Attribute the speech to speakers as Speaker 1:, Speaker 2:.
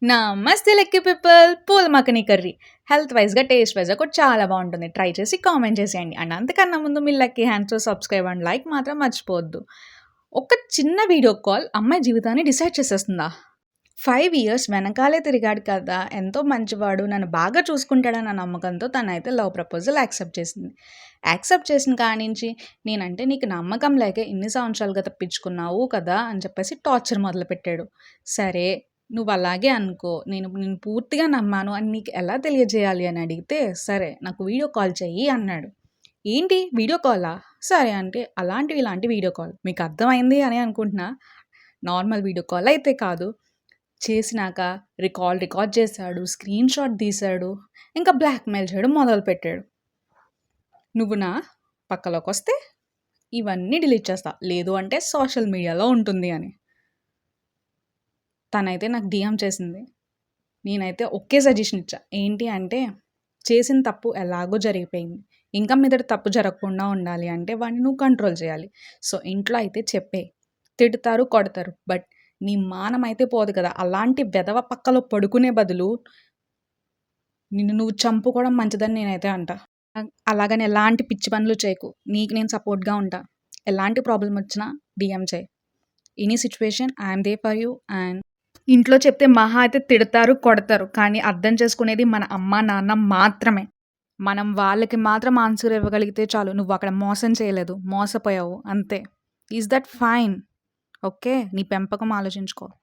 Speaker 1: నమస్తే lucky people. పూల మక్కని curry health వైజ్గా టేస్ట్ వైజ్గా కూడా చాలా బాగుంటుంది. ట్రై చేసి కామెంట్ చేసేయండి. అండ్ అంతకన్నా ముందు మీ lucky hands subscribe and like మాత్రం మర్చిపోవద్దు. ఒక చిన్న వీడియో కాల్ అమ్మాయి జీవితాన్ని డిసైడ్ చేసేస్తుందా? 5 ఇయర్స్ వెనకాలే తిరిగాడు కదా, ఎంతో మంచివాడు, నన్ను బాగా చూసుకుంటాడన్న నమ్మకంతో తనైతే లవ్ ప్రపోజల్ యాక్సెప్ట్ చేసింది. యాక్సెప్ట్ చేసిన కానించి నేనంటే నీకు నమ్మకం లేక ఇన్ని సంవత్సరాలుగా తప్పించుకున్నావు కదా అని చెప్పేసి టార్చర్ మొదలుపెట్టాడు. సరే, నువ్వు అలాగే అనుకో, నేను నేను పూర్తిగా నమ్మాను అని నీకు ఎలా తెలియజేయాలి అని అడిగితే, సరే నాకు వీడియో కాల్ చెయ్యి అన్నాడు. ఏంటి వీడియో కాలా? సరే అంటే ఇలాంటి వీడియో కాల్ మీకు అర్థమైంది అని అనుకుంటున్నా. నార్మల్ వీడియో కాల్ అయితే కాదు. చేసినాక రికార్డ్ చేశాడు, స్క్రీన్ షాట్ తీశాడు, ఇంకా బ్లాక్మెయిల్ చేయడం మొదలుపెట్టాడు. నువ్వు నా పక్కలోకి వస్తే ఇవన్నీ డిలీట్ చేస్తా, లేదు అంటే సోషల్ మీడియాలో ఉంటుంది అని. తనైతే నాకు డిఎం చేసింది. నేనైతే ఒకే సజెషన్ ఇచ్చా. ఏంటి అంటే, చేసిన తప్పు ఎలాగో జరిగిపోయింది, ఇంకా మీదట తప్పు జరగకుండా ఉండాలి అంటే వాడిని నువ్వు కంట్రోల్ చేయాలి. సో ఇంట్లో అయితే చెప్పే, తిడతారు కొడతారు, బట్ నీ మానం అయితే పోదు కదా. అలాంటి వెధవ పక్కలో పడుకునే బదులు నిన్ను నువ్వు చంపుకోవడం మంచిదని నేనైతే అంటా. అలాగని ఎలాంటి పిచ్చి పనులు చేయకు, నీకు నేను సపోర్ట్గా ఉంటా. ఎలాంటి ప్రాబ్లం వచ్చినా డిఎం చేయి. Any situation I'm they for you. And ఇంట్లో చెప్తే మహా అయితే తిడతారు కొడతారు, కానీ అర్థం చేసుకునేది మన అమ్మ నాన్న మాత్రమే. మనం వాళ్ళకి మాత్రం ఆన్సర్ ఇవ్వగలిగితే చాలు. నువ్వు అక్కడ మోసం చేయలేదు, మోసపోయావు అంతే. Is that fine? ఓకే, నీ పెంపకం ఆలోచించుకో.